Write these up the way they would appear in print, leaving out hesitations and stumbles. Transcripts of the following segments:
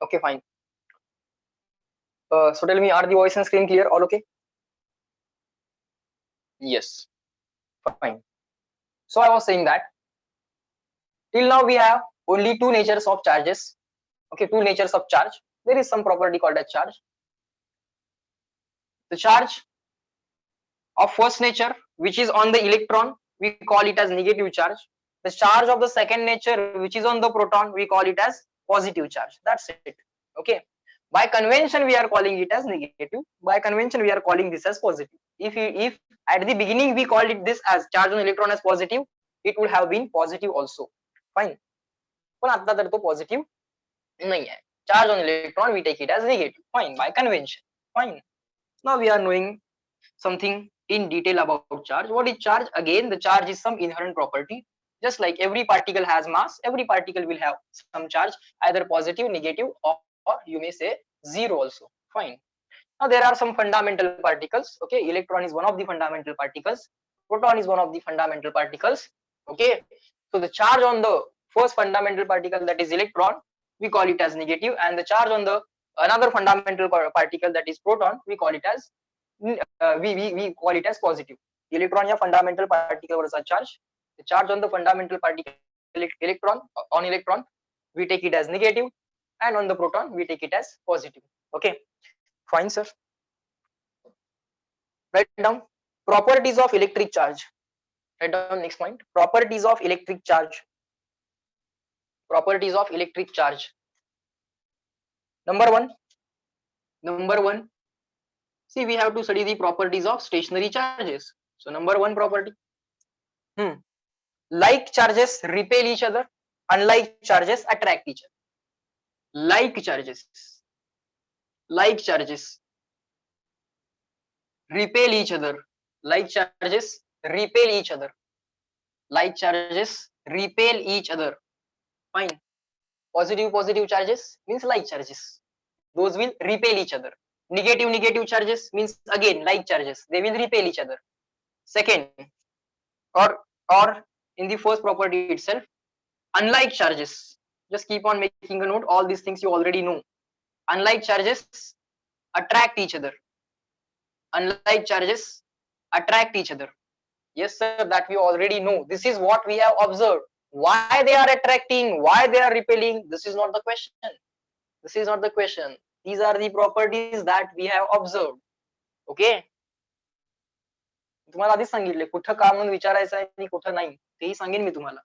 Okay, fine. So tell me, are the voice and screen clear? All okay? Yes, fine. So I was saying that till now we have only two natures of charges. Okay, two natures of charge. There is some property called as charge. The charge of first nature, which is on the electron, we call it as negative charge. The charge of the second nature, which is on the proton, we call it as positive charge. That's it. Okay. By convention, we are calling it as negative. By convention, we are calling this as positive. If at the beginning we called it this as charge on electron as positive, it would have been positive also. Fine. पण आता तर तो positive नाही आहे. Charge on electron, we take it as negative. Fine. By convention. Fine. Now we are knowing something in detail about charge. What is charge? Again, the charge is some inherent property. Just like every particle has mass, every particle will have some charge, either positive, negative, or you may say zero also. Fine. Now there are some fundamental particles. Okay, electron is one of the fundamental particles. Proton is one of the fundamental particles. Okay, so the charge on the first fundamental particle, that is electron, we call it as negative, and the charge on the another fundamental particle, that is proton, we call it as we call it as positive. Electron या fundamental particle वरचा charge. The charge on the fundamental particle electron on electron, we take it as negative, and on the proton we take it as positive. Okay, fine, sir. Write down properties of electric charge. Write down next point. Properties of electric charge. Properties of electric charge. Number one. See, we have to study the properties of stationary charges. So number one property. Like charges repel each other, unlike charges attract each other. Like charges repel each other. Like charges repel each other. Like charges repel each other. Fine. Positive charges means like charges. Those will repel each other. Negative charges means again like charges. They will repel each other. Second, or in the first property itself, unlike charges. Just keep on making a note. All these things you already know. Unlike charges attract each other. Unlike charges attract each other. Yes, sir, that we already know. This is what we have observed. Why they are attracting, why they are repelling, this is not the question. This is not the question. These are the properties that we have observed. Okay. तुम्हाला आधीच सांगितले कुठं का म्हणून विचारायचं आहे आणि कुठं नाही तेही सांगेन मी तुम्हाला.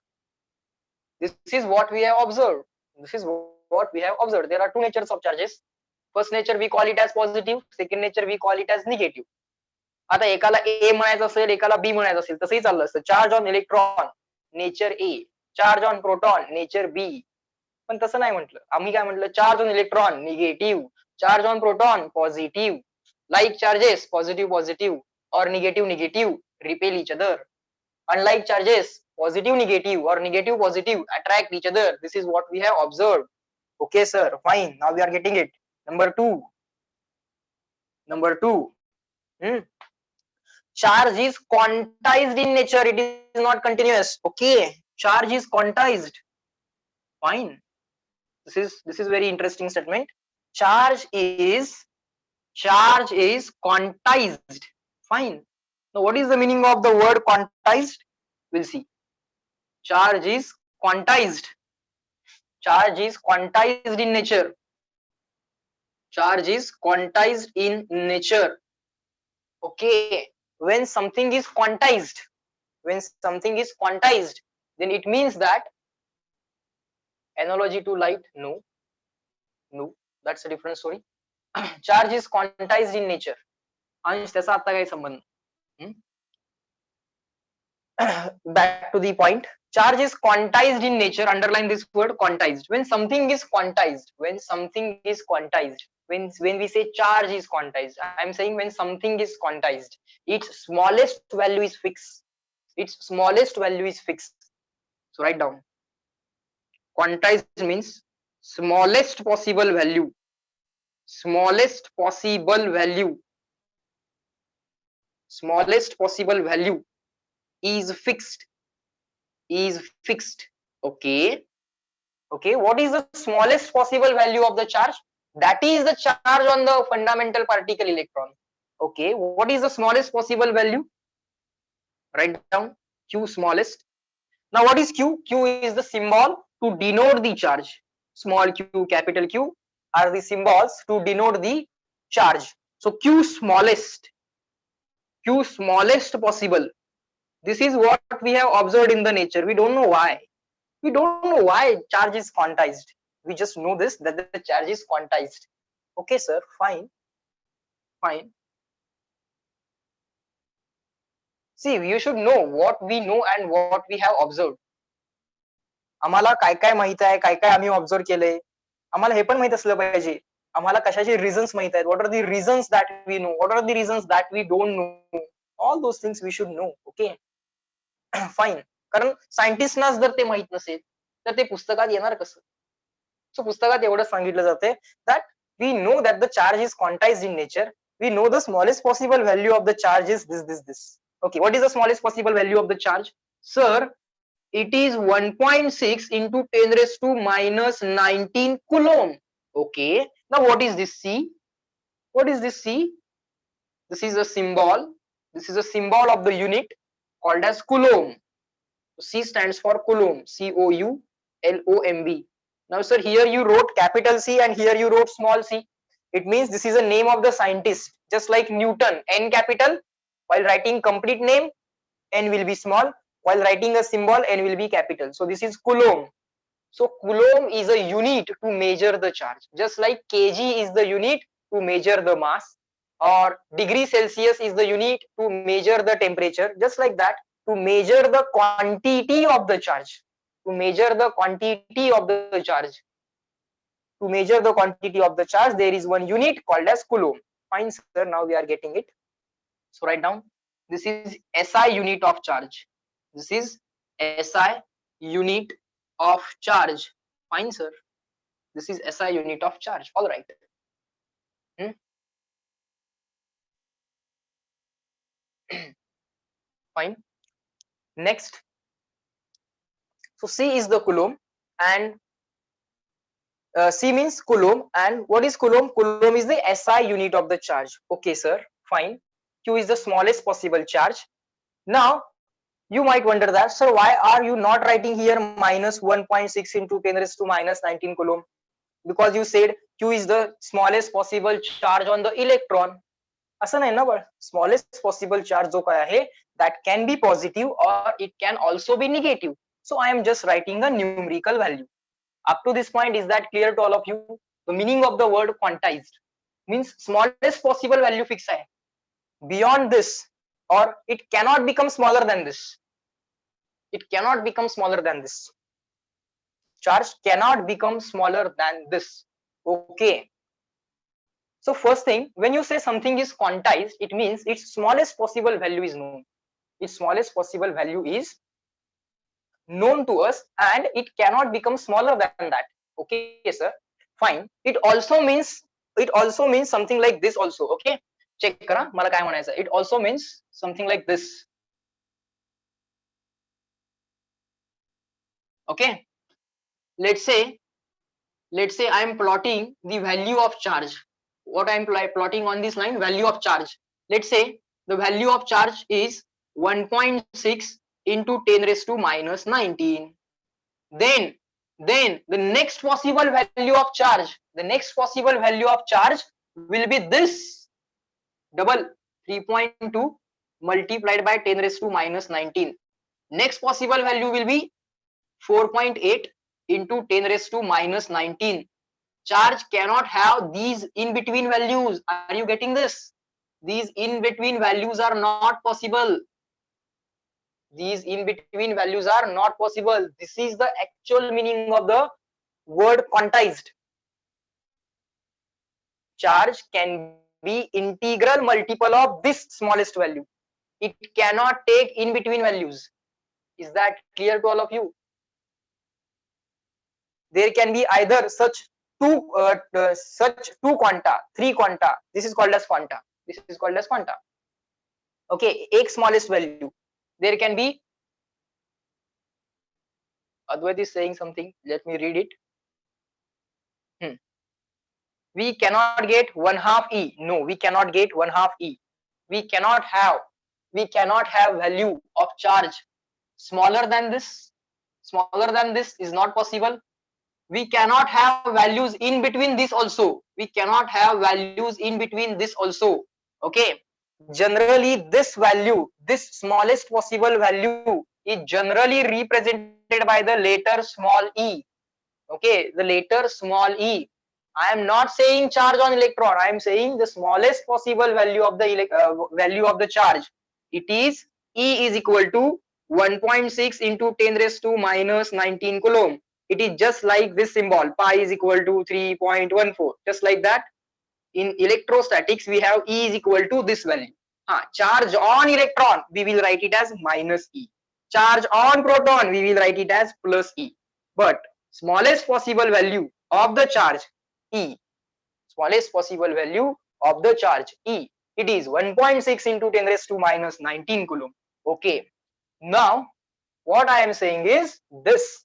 This is what we have observed. This is what we have observed. There are two natures of charges. First nature we call it as positive. Second nature we call it as negative. आता एकाला A म्हणायचं असेल, एकाला B म्हणायचं असेल, तसंही चाललं असतं. Charge on electron nature A, charge on proton nature B. पण तसं नाही म्हटलं. आम्ही काय म्हटलं, charge on electron negative, charge on proton positive. Like charges positive or negative repel each other. Unlike charges positive negative or negative positive attract each other. This is what we have observed. Okay, sir. Fine. Now we are getting it. Number two. Charge is quantized in nature. It is not continuous. Okay. Charge is quantized. Fine. This is very interesting statement. Charge is quantized. Fine. Now what is the meaning of the word quantized? We'll see. Charge is quantized. Charge is quantized in nature. Charge is quantized in nature. Okay. When something is quantized, then it means that analogy to light, no, that's a different story. Charge is quantized in nature. आणि त्याचा आता काही संबंध. Back to the point. Charge is quantized in nature. Underline this word, quantized. When something is quantized, when we say charge is quantized, I am saying when something is quantized, its smallest value is fixed. So write down. Quantized means smallest possible value. Smallest possible value is fixed. Okay. Okay, what is the smallest possible value of the charge? That is the charge on the fundamental particle electron. Okay, what is the smallest possible value? Write down q smallest. Now what is q? Q is the symbol to denote the charge. Small q, capital Q are the symbols to denote the charge. So q smallest possible. This is what we have observed in the nature. We don't know why. We don't know why charge is quantized. We just know this, that the charge is quantized. Okay, sir, fine, fine. See, you should know what we know and what we have observed. आम्हाला काय काय माहित आहे, काय काय आम्ही observe केलंय, आम्हाला हे पण माहित असलं पाहिजे. आम्हाला कशाचे रिझन्स माहित आहेत, what are the reasons that we know, what are the reasons that we don't know, all those things we should know. Okay, fine. कारण सायंटिस्टनाच जर ते माहित नसेल तर ते पुस्तकात येणार कसं? सो पुस्तकात एवढं सांगितलं जाते that we know that the charge is quantised in nature. We know the smallest possible value of the charge is this. Okay, what is the smallest possible value of the charge? Sir, it is 1.6 into 10 raised to minus 19 coulomb. Okay, now what is this C? What is this C? This is a symbol. This is a symbol of the unit called as coulomb. C stands for coulomb. COULOMB. Now, sir, here you wrote capital C and here you wrote small c. It means this is a name of the scientist, just like Newton, N capital. While writing complete name, N will be small. While writing a symbol, N will be capital. So this is coulomb. So coulomb is a unit to measure the charge, just like kg is the unit to measure the mass, or degree Celsius is the unit to measure the temperature. Just like that, to measure the quantity of the charge, to measure the quantity of the charge, to measure the quantity of the charge, there is one unit called as coulomb. Fine, sir, now we are getting it. So write down, this is SI unit of charge. This is SI unit of charge. Fine, sir. This is SI unit of charge. All right. Fine. Next. So C is the coulomb, and C means coulomb. And what is coulomb? Coulomb is the SI unit of the charge. Okay, sir. Fine. Q is the smallest possible charge. Now, you might wonder that, sir, why are you not writing here minus 1.6 into 10 raised to minus 19 coulomb? Because you said Q is the smallest possible charge on the electron. असं नाही ना बळ, smallest possible charge जो काय आहे that can be positive or it can also be negative. So I am just writing a numerical value. Up to this point, is that clear to all of you? The meaning of the word quantized means smallest possible value fix hai. Beyond this, or it cannot become smaller than this. It cannot become smaller than this. Charge cannot become smaller than this. Okay. So first thing, when you say something is quantized, it means its smallest possible value is known. Its smallest possible value is known to us and it cannot become smaller than that. Okay, sir. Fine. It also means something like this also. Okay. Check kara, मला काय म्हणायचं. It also means something like this. Okay. Let's say I am plotting the value of charge. What I am plotting on this line, value of charge. Let's say the value of charge is 1.6 into 10 raised to minus 19. Then the next possible value of charge, will be this double 3.2 multiplied by 10 raised to minus 19. Next possible value will be 4.8 into 10 raised to minus 19. Charge cannot have these in between values. Are you getting this? These in between values are not possible. These in between values are not possible. This is the actual meaning of the word quantized. Charge can be integral multiple of this smallest value. It cannot take in between values. Is that clear to all of you? There can be either such two quanta, three quanta. This is called as quanta. This is called as quanta. Okay, एक smallest value. There can be Advait is saying something. Let me read it. We cannot get 1/2 E. No, we cannot get 1/2 E. We cannot have, value of charge smaller than this. Smaller than this is not possible. We cannot have values in between this also. We cannot have values in between this also. Okay. Generally, this value, this smallest possible value, is generally represented by the letter small e. Okay, the letter small e. I am not saying charge on electron. I am saying the smallest possible value of the charge. It is E is equal to 1.6 into 10 raised to minus 19 coulomb. It is just like this symbol. Pi is equal to 3.14. Just like that. In electrostatics, we have E is equal to this value. Charge on electron, we will write it as minus E. Charge on proton, we will write it as plus E. But smallest possible value of the charge E, smallest possible value of the charge E, it is 1.6 into 10 raised to minus 19 coulomb. Okay. Now, what I am saying is this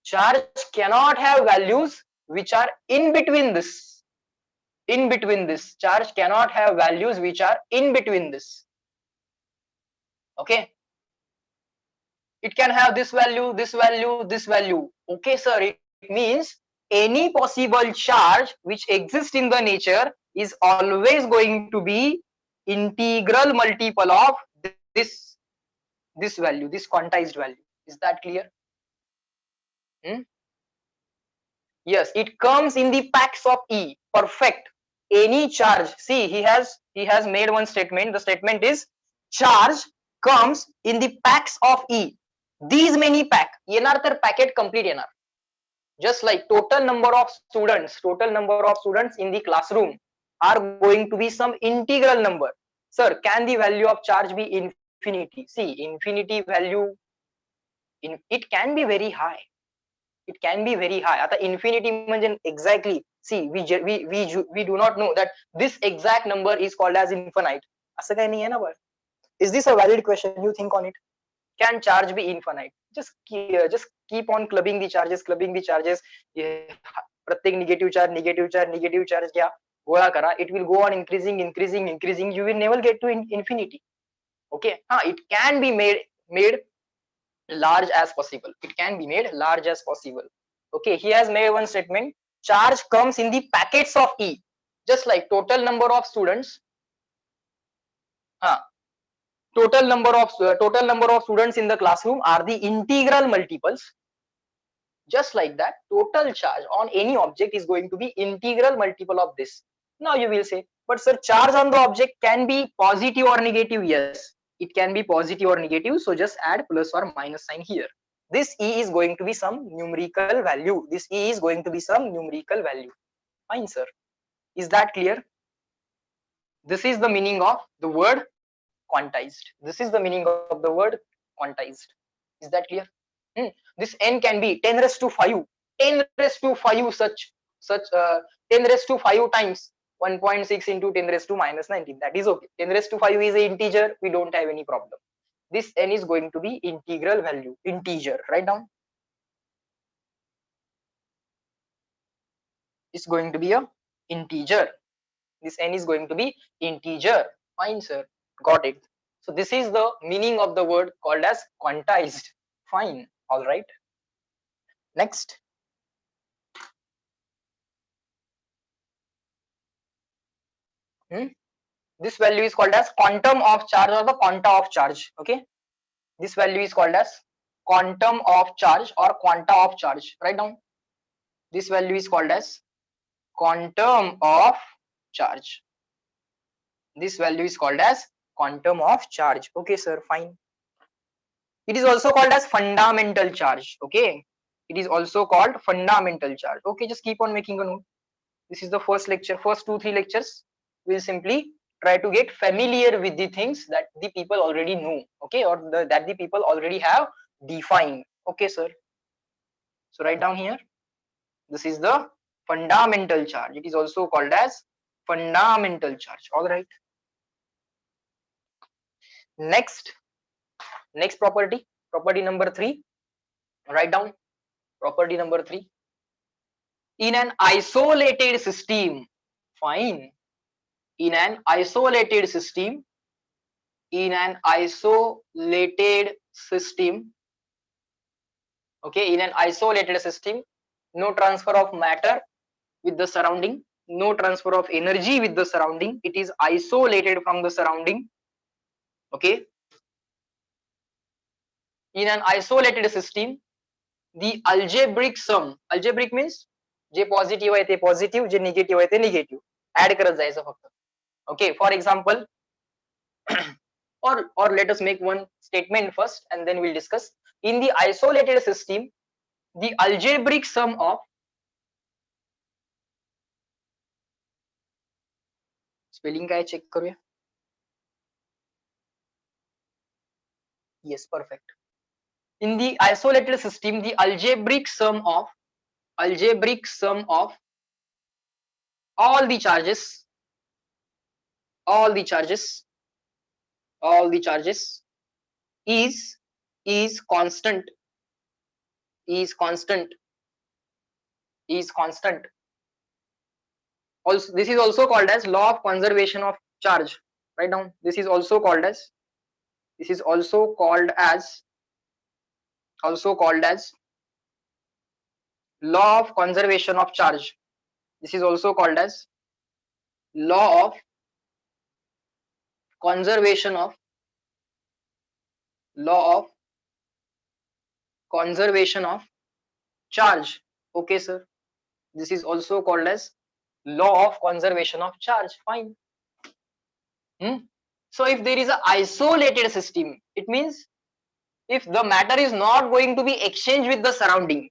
charge cannot have values which are in between this. In between this, charge cannot have values which are in between this. Okay. It can have this value, this value, this value. Okay, sir. It means any possible charge which exists in the nature is always going to be integral multiple of this value, this quantized value. Is that clear? Yes, it comes in the packs of E. Perfect. Any charge. See, he has made one statement. The statement is charge comes in the packs of E. These many pack. येणार तर packet complete येणार. Just like total number of students in the classroom are going to be some integral number. Sir, can the value of charge be infinity? See, infinity value, it can be very high. It can be very high. आता infinity म्हणजे exactly. See, we do not know that this exact number is called as infinite. असं काही नाही आहे ना बरं. Is this a valid question? You think on it. Can charge be infinite? Just keep on clubbing the charges. प्रत्येक negative charge घ्या, गोळा करा. It will go on increasing. You will never get to infinity. Okay. It can be made large as possible. It can be made large as possible. Okay, he has made one statement. Charge comes in the packets of E. Just like total number of students. Total number of students in the classroom are the integral multiples. Just like that, total charge on any object is going to be integral multiple of this. Now you will say, but sir, charge on the object can be positive or negative. Yes, it can be positive or negative. So just add plus or minus sign here. This E is going to be some numerical value. Fine, sir. Is that clear? This is the meaning of the word quantized. Is that clear? This n can be 10 raised to 5. 10 raised to 5 such 10 raised to 5 times 1.6 into 10 raised to minus 19. That is okay. 10 raised to 5 is an integer. We don't have any problem. This n is going to be integral value. Integer. Write down. It's going to be a integer. This n is going to be integer. Fine, sir. Got it. So this is the meaning of the word called as quantized. Fine. All right. Next. This value is called as quantum of charge or the quanta of charge. Okay. This value is called as quantum of charge or quanta of charge. Write down. This value is called as quantum of charge. This value is called as quantum of charge. Okay, sir. Fine. It is also called as fundamental charge. Okay. It is also called fundamental charge. Okay, just keep on making a note. This is the first lecture. First 2-3 lectures, we'll simply try to get familiar with the things that the people already know. Okay, or that the people already have defined. Okay, sir. So write down here. This is the fundamental charge. It is also called as fundamental charge. All right. Next property number 3. Write down. Property number 3. In an isolated system, fine. In an isolated system, okay, in an isolated system, no transfer of matter with the surrounding, no transfer of energy with the surrounding. It is isolated from the surrounding. Okay. In an isolated system, the algebraic sum, algebraic means J positive आहे ते positive, जे negative आहे ते negative add करत जायचं फक्त. Okay, for example, or let us make one statement first and then we'll discuss. In the isolated system, the algebraic sum of spelling काय check करूया. Yes, perfect. In the isolated system, the algebraic sum of all the charges is constant. Also, this is also called as law of conservation of charge. Write down. This is also called as law of conservation of charge. This is also called as law of conservation of charge. Okay, sir. This is also called as law of conservation of charge. Fine. So if there is an isolated system, it means if the matter is not going to be exchanged with the surrounding,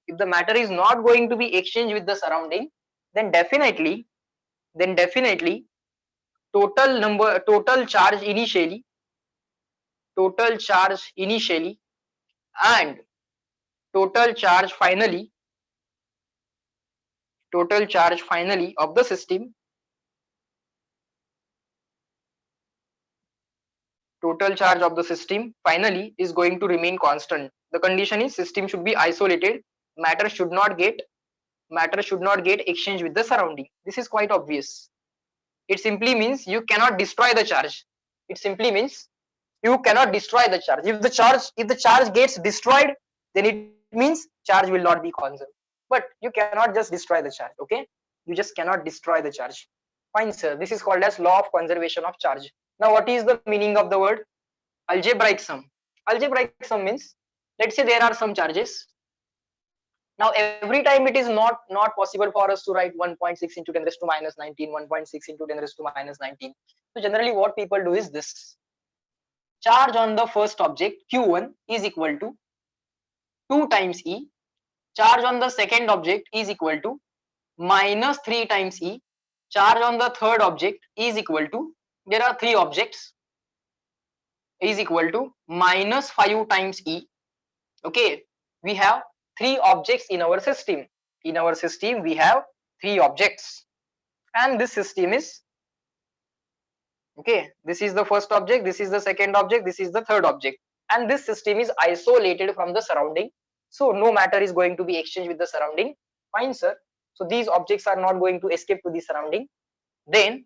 then definitely total charge initially and total charge finally of the system, finally is going to remain constant. The condition is system should be isolated, matter should not get exchanged with the surrounding. This is quite obvious. It simply means you cannot destroy the charge. If the charge gets destroyed, then it means charge will not be conserved. But you cannot just destroy the charge. Okay, you just cannot destroy the charge. Fine, sir. This is called as law of conservation of charge. Now, what is the meaning of the word algebraic sum? Algebraic sum means, let's say there are some charges. Now every time it is not possible for us to write 1.6 into 10 raised to minus 19, 1.6 into 10 raised to minus 19. So generally what people do is this: charge on the first object Q1 is equal to 2 times E. Charge on the second object is equal to minus 3 times E. Charge on the third object is equal to, there are 3 objects, is equal to minus 5 times E. Okay, we have 3 objects in our system. In our system we have 3 objects, and this system is, okay, this is the first object, this is the second object, this is the third object, and this system is isolated from the surrounding, so no matter is going to be exchanged with the surrounding. Fine, sir. So these objects are not going to escape to the surrounding. Then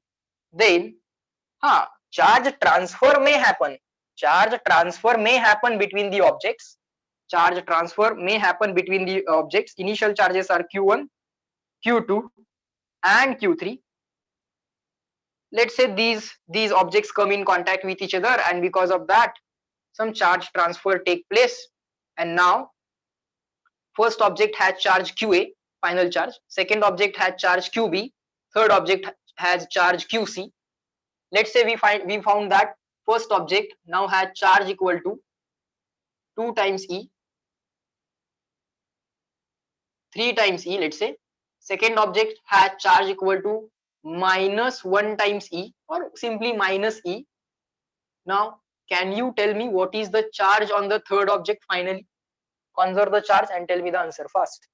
charge transfer may happen. Between the objects. Initial charges are Q1, Q2 and Q3. Let's say these objects come in contact with each other, and because of that some charge transfer take place, and now first object has charge QA, final charge, second object has charge QB, third object has charge QC. Let's say we found that first object now has charge equal to 2 times E, 3 times E. Let's say second object has charge equal to minus 1 times E, or simply minus E. Now can you tell me what is the charge on the third object finally? Conserve the charge and tell me the answer fast.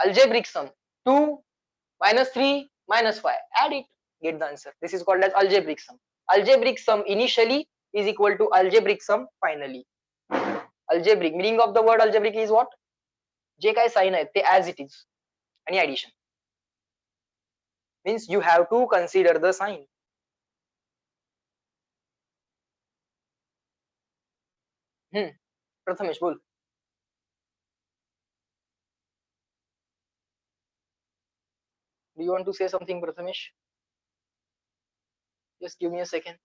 Algebraic sum, 2 minus 3 minus 5, add it, get the answer. This is called as algebraic sum. Algebraic sum initially is equal to algebraic sum finally. Algebraic, meaning of the word algebraic is what? जे काही sign आहेत ते as it is आणि addition means you have to consider the sign. Prathamesh बोल. Do you want to say something, Prathamesh? Just give me a second.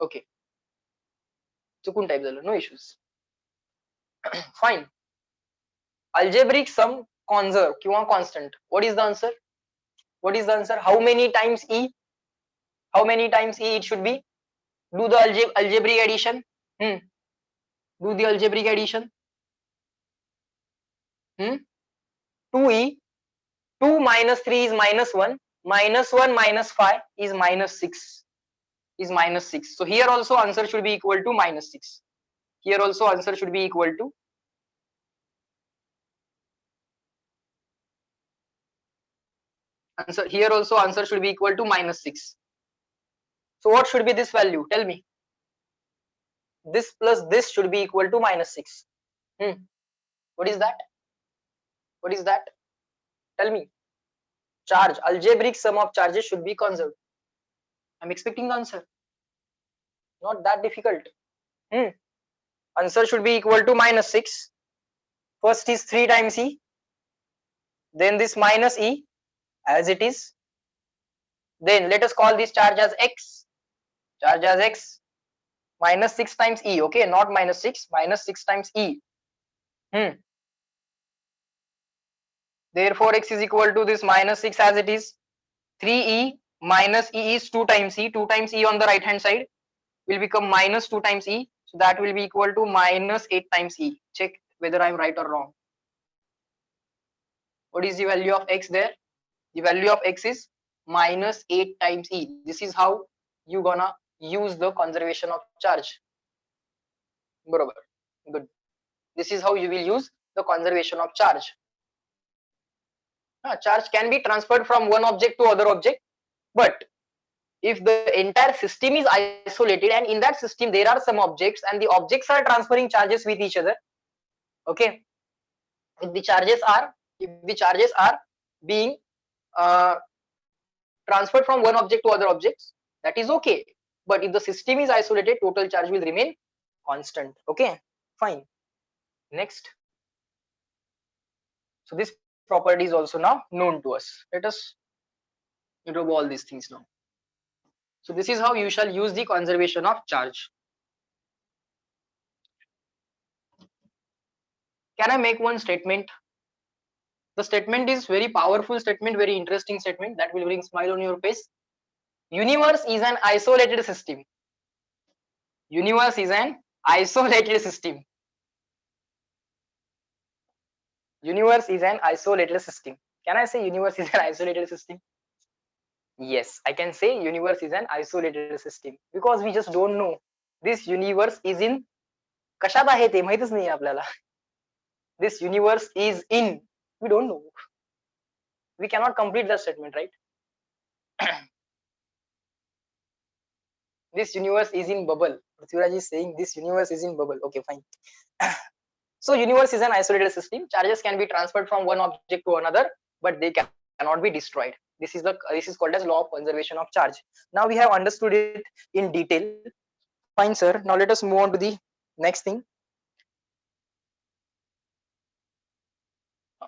Okay. चुकून type झालं. No issues. Fine. Algebraic sum conserve किंवा constant. What is the answer? What is the answer? How many times e? How many times e it should be? Do the algebraic addition. Do the algebraic addition. 2e. 2 minus 3 is minus 1. Minus 1 minus 5 is minus 6. Is minus 6. So here also answer should be equal to minus 6. Here also answer should be equal to answer. Here also answer should be equal to minus 6. So what should be this value? Tell me. This plus this should be equal to minus 6. What is that? What is that? Tell me. Charge. Algebraic sum of charges should be conserved. I'm expecting the answer. Not that difficult. Answer should be equal to minus 6. First is 3 times e. Then this minus e as it is. Then let us call this charge as x. Charge as x. Minus 6 times e. Okay, not minus 6. Minus 6 times e. Therefore, x is equal to this minus 6 as it is. 3e minus e is 2 times e. 2 times e on the right hand side will become minus 2 times e. So that will be equal to minus 8 times e. Check whether I am right or wrong. What is the value of x there? The value of x is minus 8 times e. This is how you gonna use the conservation of charge. Barabar. Good. This is how you will use the conservation of charge. Charge can be transferred from one object to other object, but if the entire system is isolated and in that system there are some objects and the objects are transferring charges with each other, okay, if the charges are being transferred from one object to other objects, that is okay, but if the system is isolated, total charge will remain constant. Okay, fine. Next. So this property is also now known to us. Let us remove all these things now. So this is how you shall use the conservation of charge. Can I make one statement? The statement is very powerful statement, very interesting statement that will bring smile on your face. Universe is an isolated system. Universe is an isolated system. Universe is an isolated system. Can I say universe is an isolated system? Yes, I can say universe is an isolated system because we just don't know this universe is in कशात आहे ते माहितच नाही आपल्याला. This universe is in, we don't know. We cannot complete that statement, right? This universe is in bubble. Prithviraj is saying this universe is in bubble. Okay, fine. So universe is an isolated system. Charges can be transferred from one object to another, but they cannot be destroyed. This is called as law of conservation of charge. Now we have understood it in detail. Fine, sir. Now let us move on to the next thing.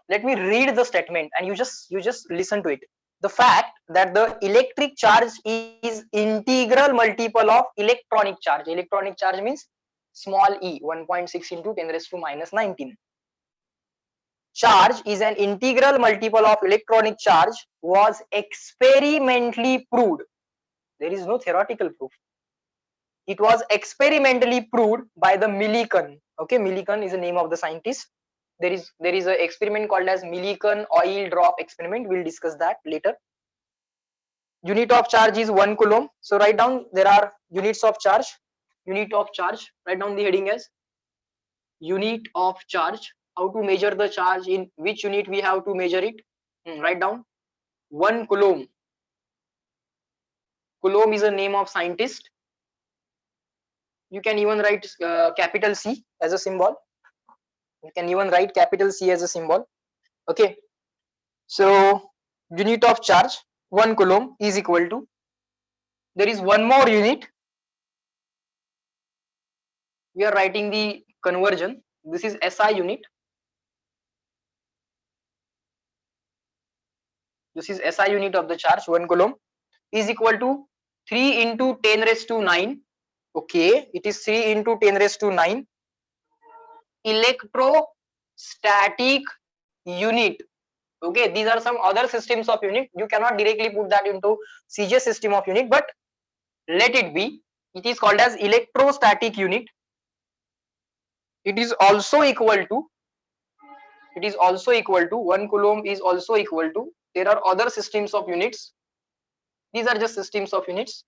Let me read the statement and you just listen to it. The fact that the electric charge is integral multiple of electronic charge. Electronic charge means small e, 1.6 into 10 raised to minus 19. Charge is an integral multiple of electronic charge was experimentally proved. There is no theoretical proof. It was experimentally proved by the Millikan. Okay, Millikan is the name of the scientist. There is an experiment called as Millikan oil drop experiment. We'll discuss that later. Unit of charge is 1 coulomb. So write down, there are units of charge. Unit of charge, write down the heading as unit of charge. How to measure the charge, in which unit we have to measure it? Write down 1 coulomb. Coulomb is a name of scientist. You can even write capital C as a symbol. You can even write capital C as a symbol. Okay. So unit of charge 1 coulomb is equal to, there is one more unit. We are writing the conversion. This is SI unit. This is SI unit of the charge 1 coulomb is equal to 3 into 10 raised to 9. Okay, it is 3 into 10 raised to 9 electrostatic unit. Okay, these are some other systems of unit. You cannot directly put that into CGS system of unit, but let it be. It is called as electrostatic unit. It is also equal to 1 coulomb is also equal to, there are other systems of units. These are just systems of units,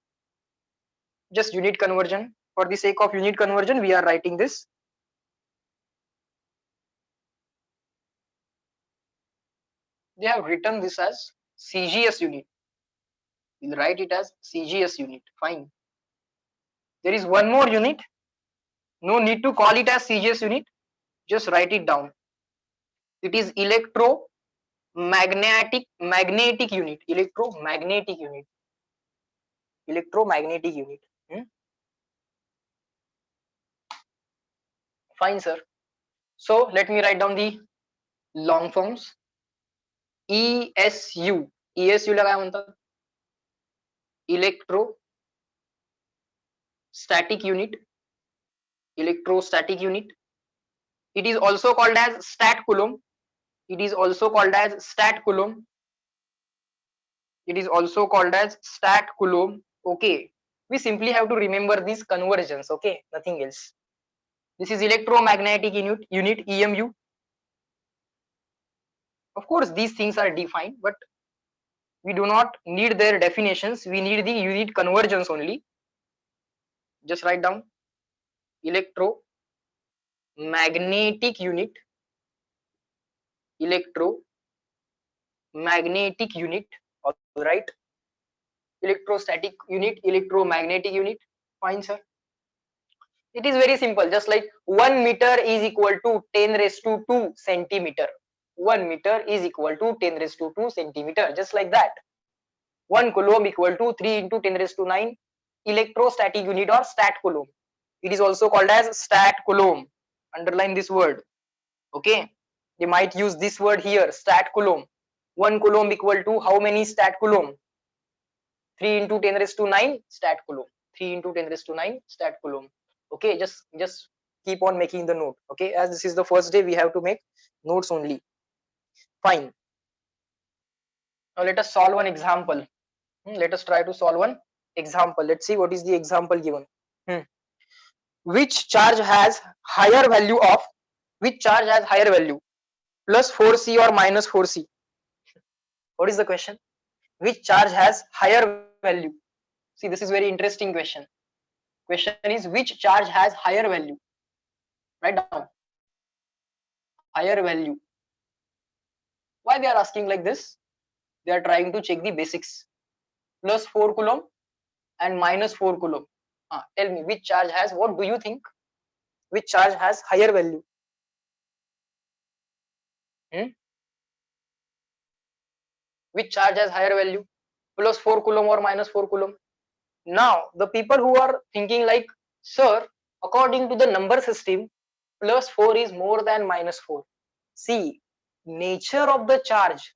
just unit conversion. For the sake of unit conversion, we are writing this. They have written this as CGS unit. We'll write it as CGS unit. Fine. There is one more unit. No need to call it as CGS unit. Just write it down. It is electromagnetic unit. Electromagnetic unit. Electromagnetic unit. Fine, sir. So let me write down the long forms. ESU. ESU ला काय म्हणतात? Electrostatic unit. Electrostatic unit. It is also called as stat coulomb. It is also called as stat coulomb. It is also called as stat coulomb. Okay. We simply have to remember these conversions. Okay. Nothing else. This is electromagnetic unit EMU. Of course, these things are defined, but we do not need their definitions. We need the unit conversions only. Just write down electromagnetic unit. Electromagnetic unit. All right. Electrostatic unit, electromagnetic unit. Fine, sir. It is very simple. Just like 1 meter is equal to 10 raised to 2 centimeter. 1 meter is equal to 10 raised to 2 centimeter. Just like that. 1 coulomb equal to 3 into 10 raised to 9 electrostatic unit or stat coulomb. It is also called as stat coulomb. Underline this word. Okay. They might use this word here, stat coulomb. 1 coulomb equal to how many stat coulomb? 3 into 10 raised to 9 stat coulomb. 3 into 10 raised to 9 stat coulomb. Okay, just keep on making the note. Okay, as this is the first day, we have to make notes only. Fine. Now let us solve one example. Let us try to solve one example. Let's see what is the example given. Which charge has higher value of, plus 4C or minus 4C? What is the question? Which charge has higher value? See, this is very interesting question. Question is, which charge has higher value? Write down. Higher value. Why they are asking like this? They are trying to check the basics. Plus 4 coulomb and minus 4 coulomb. Tell me, which charge has, what do you think? Which charge has higher value? Which charge has higher value? Plus 4 coulomb or minus 4 coulomb? Now, the people who are thinking like, sir, according to the number system, plus 4 is more than minus 4. See, nature of the charge.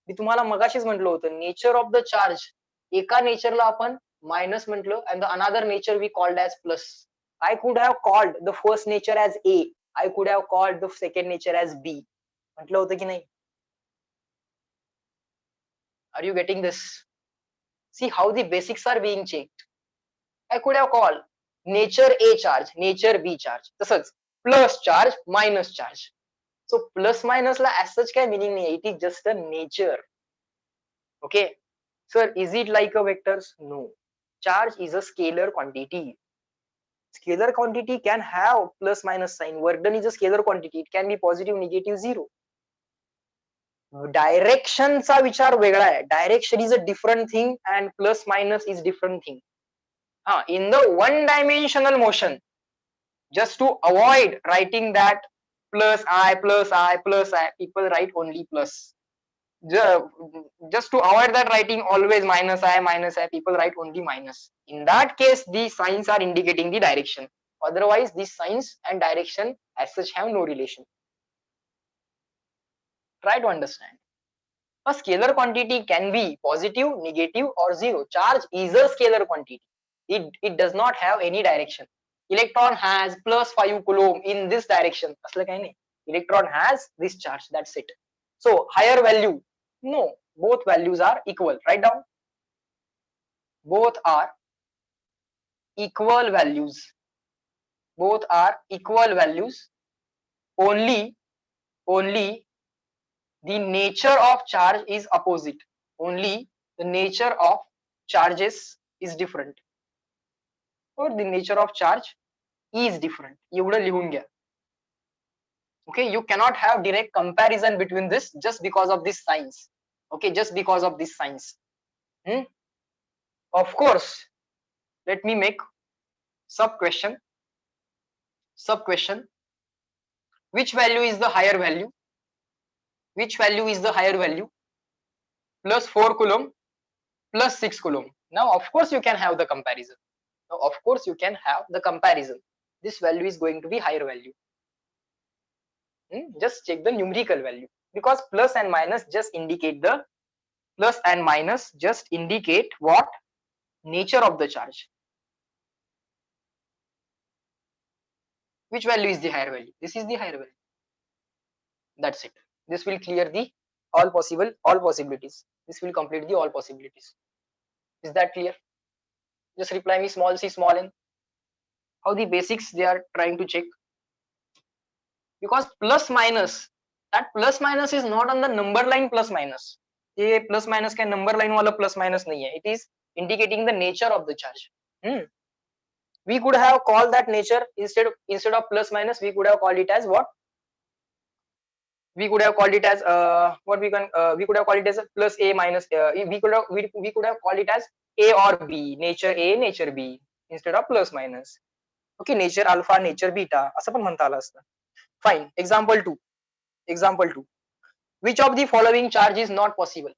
मी तुम्हाला मगाशीच म्हटलं होतं, nature of the charge. एका नेचरला आपण minus म्हटलं and the another nature we called as plus. I could have called the first nature as A. I could have called the second nature as B. म्हटलं होतं की नाही? Are you getting this? See how the basics are being checked. I could have called nature A charge, nature B charge. तसंच plus charge, minus charge. So plus minus ला as such काय meaning नाही. It is just a nature. Okay. Sir, is it like a vectors? No. Charge is a scalar quantity. Scalar quantity can have plus minus sign. Work done is a scalar quantity. It can be positive, negative, zero. Direction चा विचार वेगळा आहे. Direction is a different thing and plus minus is different thing. In the one dimensional motion, Just to avoid writing that plus I plus I plus I, people write only plus. Just to avoid that writing always minus I, people write only minus. In that case, these signs are indicating the direction. Otherwise, these signs and direction as such have no relation. Try to understand. A scalar quantity can be positive, negative or zero. Charge is a scalar quantity. It does not have any direction. Electron has plus 5 coulomb in this direction. असलं काही नाही. Electron has this charge. That's it. So higher value. No, both values are equal. Write down. Both are equal values. Both are equal values. Only the nature of charge is opposite. Only the nature of charges is different. Or the nature of charge is different. एवढं लिहून घ्या. Okay, you cannot have direct comparison between this just because of this signs. Okay, just because of this signs. Of course, let me make sub question. Which value is the higher value? Which value is the higher value? Plus 4 coulomb plus 6 coulomb. Now of course you can have the comparison. Now of course you can have the comparison. This value is going to be higher value. Just check the numerical value, because plus and minus just indicate the what? Nature of the charge. Which value is the higher value? This is the higher value. That's it. This will clear the all possibilities. This will complete the all possibilities. Is that clear? Just reply me small c small n. How the basics they are trying to check. Because plus minus, that plus minus is not on the number line plus minus. ये plus minus का number line वाला plus minus नहीं है. It is indicating the nature of the charge. We could have called that nature instead of plus minus. We could have called it as what? We could have called it as we could have called it as plus a minus. We could have called it as a or b. Nature a, nature b instead of plus minus. Okay, nature alpha, nature beta. असं पण म्हणता आलं असतं. Fine. Example 2. Which of the following charge is not possible?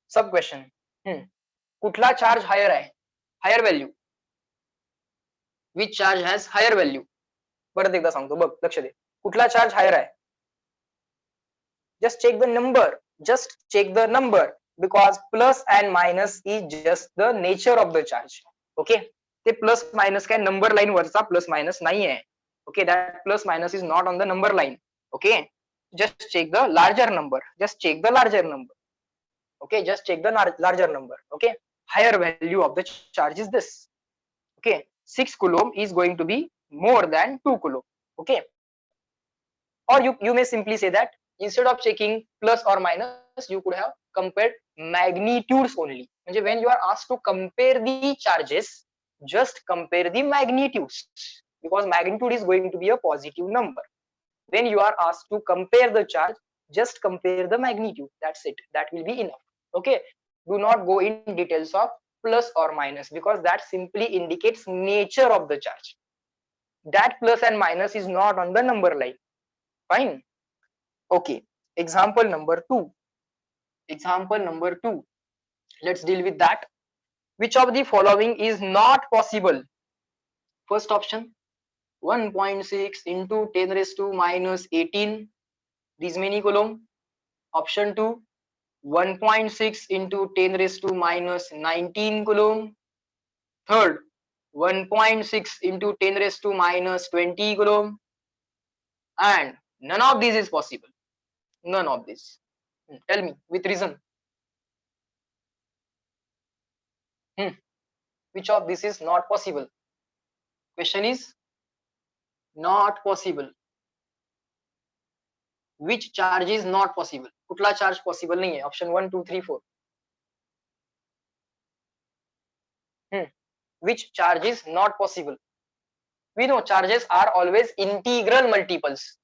Sub question. कुठला charge higher आहे? Higher value. Which charge has higher value? परत एकदा सांगतो बघ, लक्ष दे. कुठला charge higher आहे? Just check the number. Because plus and minus is just the nature of the charge. Okay. ते plus minus काय number line वरचा plus minus नाही आहे. Okay, that plus minus is not on the number line. Okay, just check the larger number. Okay, just check the larger number. Okay, higher value of the charge is this. Okay, 6 coulomb is going to be more than 2 coulomb. Okay, or you may simply say that instead of checking plus or minus, you could have compared magnitudes only. When you are asked to compare the charges, just compare the magnitudes, because magnitude is going to be a positive number. When you are asked to compare the charge, just compare the magnitude. That's it. That will be enough. Okay, do not go in details of plus or minus, because that simply indicates nature of the charge. That plus and minus is not on the number line. Fine. Okay, example number 2. Let's deal with that. Which of the following is not possible? First option, 1.6 into 10 raised to minus 18, these many coulomb. Option 2, 1.6 into 10 raised to minus 19 coulomb. Third, 1.6 into 10 raised to minus 20 coulomb. And none of these is possible. None of this. Tell me with reason. Which of this is not possible? Question is not possible. Which charge is not possible? कुठला charge possible नहीं है? Option 1, 2, 3, 4. Which charge is not possible? We know charges are always integral multiples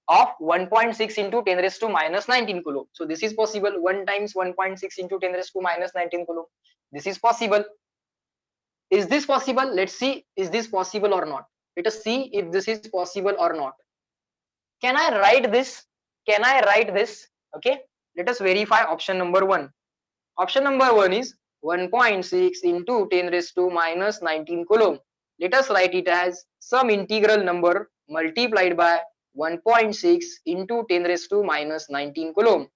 of 1.6 into 10 raised to minus 19 coulomb. So this is possible. 1 times 1.6 into 10 raised to minus 19 coulomb. This is possible. Is this possible? Let's see, is this possible or not? Let us see if this is possible or not. Can I write this? Can I write this? Okay, let us verify option number 1. Option number 1 is 1.6 into 10 raised to minus 19 coulomb. Let us write it as some integral number multiplied by 1.6 into 10 raised to minus 19 coulomb.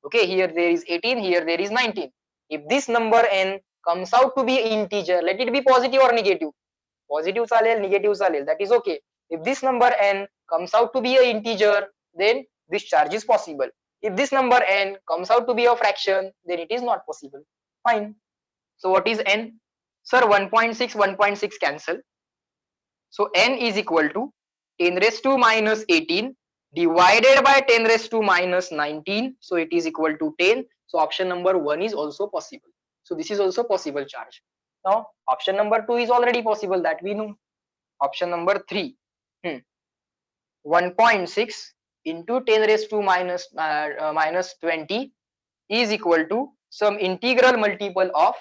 Okay, here there is 18, here there is 19. If this number n comes out to be integer, let it be positive or negative. Positive चालेल, negative चालेल, that is okay. If this number n comes out to be an integer, then this charge is possible. If this number n comes out to be a fraction, then it is not possible. Fine. So what is n? Sir, 1.6, 1.6 cancel. So n is equal to 10 raised to minus 18 divided by 10 raised to minus 19. So it is equal to 10. So option number 1 is also possible. So this is also possible charge. Now option number 2 is already possible, that we know. Option number 3. 1.6 into 10 raised to minus 20 is equal to some integral multiple of,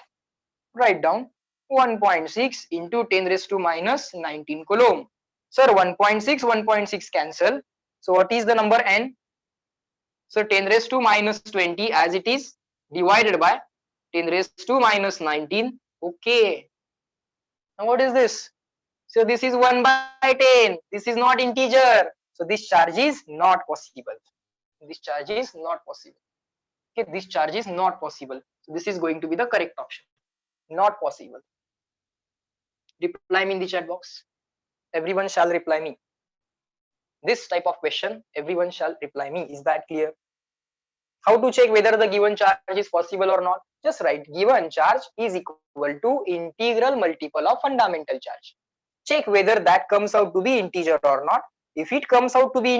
write down, 1.6 into 10 raised to minus 19 coulomb. Sir, 1.6, 1.6 cancel. So what is the number n? So 10 raised to minus 20 as it is divided by 10 raised to minus 19. Okay. Now what is this? So this is 1 by 10. This is not integer. So this charge is not possible. This charge is not possible. Okay, this charge is not possible. So this is going to be the correct option. Not possible. Reply me in the chat box. Everyone shall reply me. This type of question, everyone shall reply me. Is that clear? How to check whether the given charge is possible or not? Just write given charge is equal to integral multiple of fundamental charge. Check whether that comes out to be integer or not. If it comes out to be